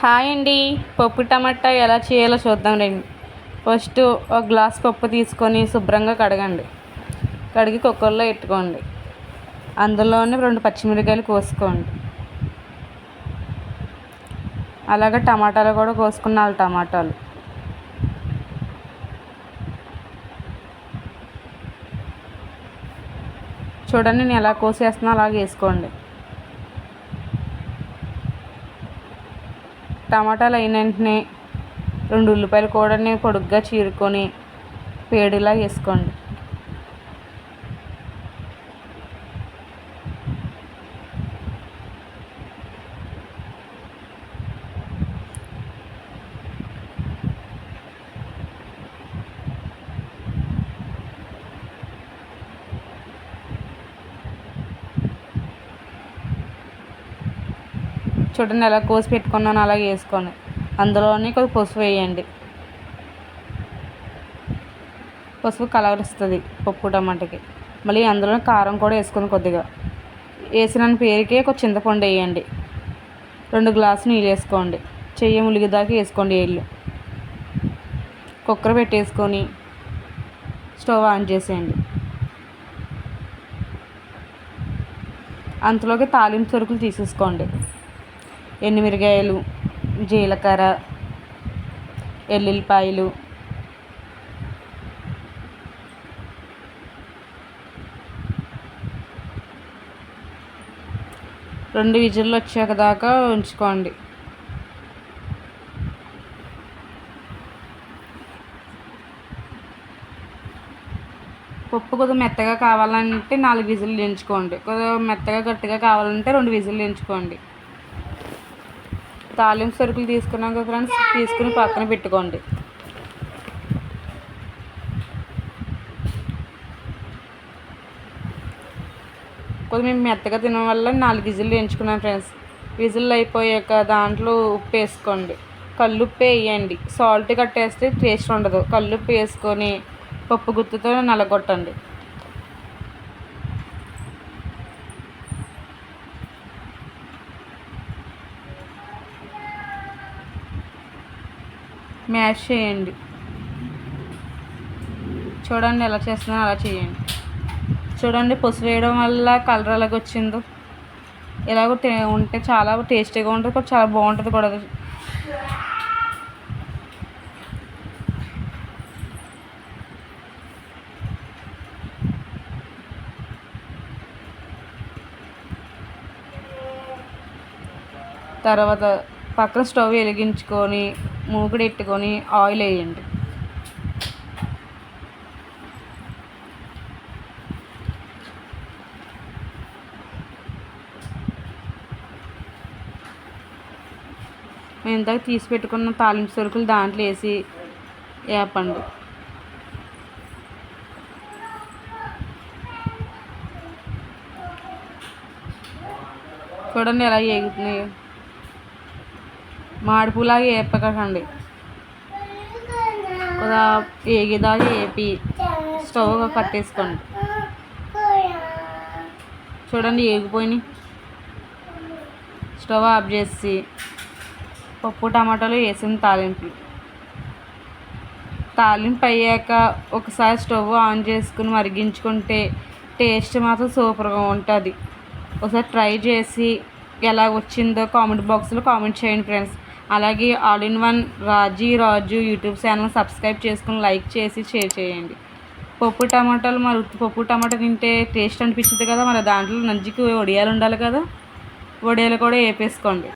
Hi అండి. పప్పు టమాటా ఎలా చేయాలో చూద్దాం రండి. ఫస్ట్ ఒక గ్లాస్ పప్పు తీసుకొని శుభ్రంగా కడగండి. కడిగి కుక్కర్లో పెట్టుకోండి. అందులోనే 2 పచ్చిమిరపకాయలు కోసుకోండి. అలాగే టమాటాలు కూడా కోసుకున్న 4 టమాటాలు. చూడండి నేను ఎలా కోసేస్తున్నా అలాగే వేసుకోండి. టమాటాలు అయిన వెంటనే 2 ఉల్లిపాయలు కూడా పొడుగ్గా చీరుకొని పేడిలా వేసుకోండి. చూడండి ఎలా కోసి పెట్టుకున్నాను అలాగే వేసుకోండి. అందులోనే కొద్దిగా పసుపు వేయండి. పసుపు కలర్ వస్తుంది పప్పు టమాటాకి. మళ్ళీ అందులో కారం కూడా వేసుకొని కొద్దిగా వేసిన పేరుకే ఒక చింతపండు వేయండి. 2 గ్లాసులు నీళ్ళు వేసుకోండి. చెయ్యి ములిగేదాకా వేసుకోండి నీళ్ళు. కుక్కర్ పెట్టేసుకొని స్టవ్ ఆన్ చేసేయండి. అంతలోకి తాలింపు సరుకులు తీసేసుకోండి. ఎండుమిరగాయలు, జీలకర్ర, ఎల్లుల్లిపాయలు, రెండు విజిల్లు వచ్చాక దాకా ఉంచుకోండి. పప్పు కొద్దిగా మెత్తగా కావాలంటే 4 విజిల్లు ఎంచుకోండి. కొద్దిగా మెత్తగా గట్టిగా కావాలంటే 2 విజిల్లు ఎంచుకోండి. తాలింపు సరుకులు తీసుకున్నాక ఫ్రెండ్స్ తీసుకుని పక్కన పెట్టుకోండి. కొద్దిగా మేము మెత్తగా తినడం వల్ల 4 విజిల్లు ఎంచుకున్నాం ఫ్రెండ్స్. విజిల్లు అయిపోయాక దాంట్లో ఉప్పు వేసుకోండి. కల్లుప్పు వేయండి. సాల్ట్ కట్టేస్తే టేస్ట్ ఉండదు. కల్లుప్పు వేసుకొని పప్పు గుత్తితో నలగొట్టండి. మ్యాష్ చేయండి. చూడండి ఎలా చేస్తున్నానో అలా చేయండి. చూడండి పసుపు వేయడం వల్ల కలర్ ఎలాగ వచ్చిందో. ఎలాగో ఉంటే చాలా టేస్టీగా ఉంటుంది, చాలా బాగుంటుంది కూడా. తర్వాత పక్కన స్టవ్ వెలిగించుకొని మూకుడు పెట్టుకొని ఆయిల్ వేయండి. మేము ఇందాక తీసి పెట్టుకున్న తాలింపు సరుకులు దాంట్లో వేసి వేపండి. చూడండి ఎలా వేగుతున్నాయో. మాడిపూలాగా వేపకండి. కొద్దిగా వేగేదాకా వేపి స్టవ్ కట్టేసుకోండి. చూడండి వేగిపోయినాయి. స్టవ్ ఆఫ్ చేసి పప్పు టమాటాలు వేసిన తాలింపు అయ్యాక ఒకసారి స్టవ్ ఆన్ చేసుకుని మరిగించుకుంటే టేస్ట్ మాత్రం సూపర్గా ఉంటుంది. ఒకసారి ట్రై చేసి ఎలా వచ్చిందో కామెంట్ బాక్స్లో కామెంట్ చేయండి ఫ్రెండ్స్. అలాగే all in one Raju YouTube channel subscribe చేసుకుని లైక్ చేసి షేర్ చేయండి. పప్పు టమాటాలు మరి పప్పు టమాటా తింటే టేస్ట్ అనిపించింది కదా, మరి దాంట్లో నంచుకి వడియాలు ఉండాలి కదా, వడియాలు కూడా వేపేసుకోండి.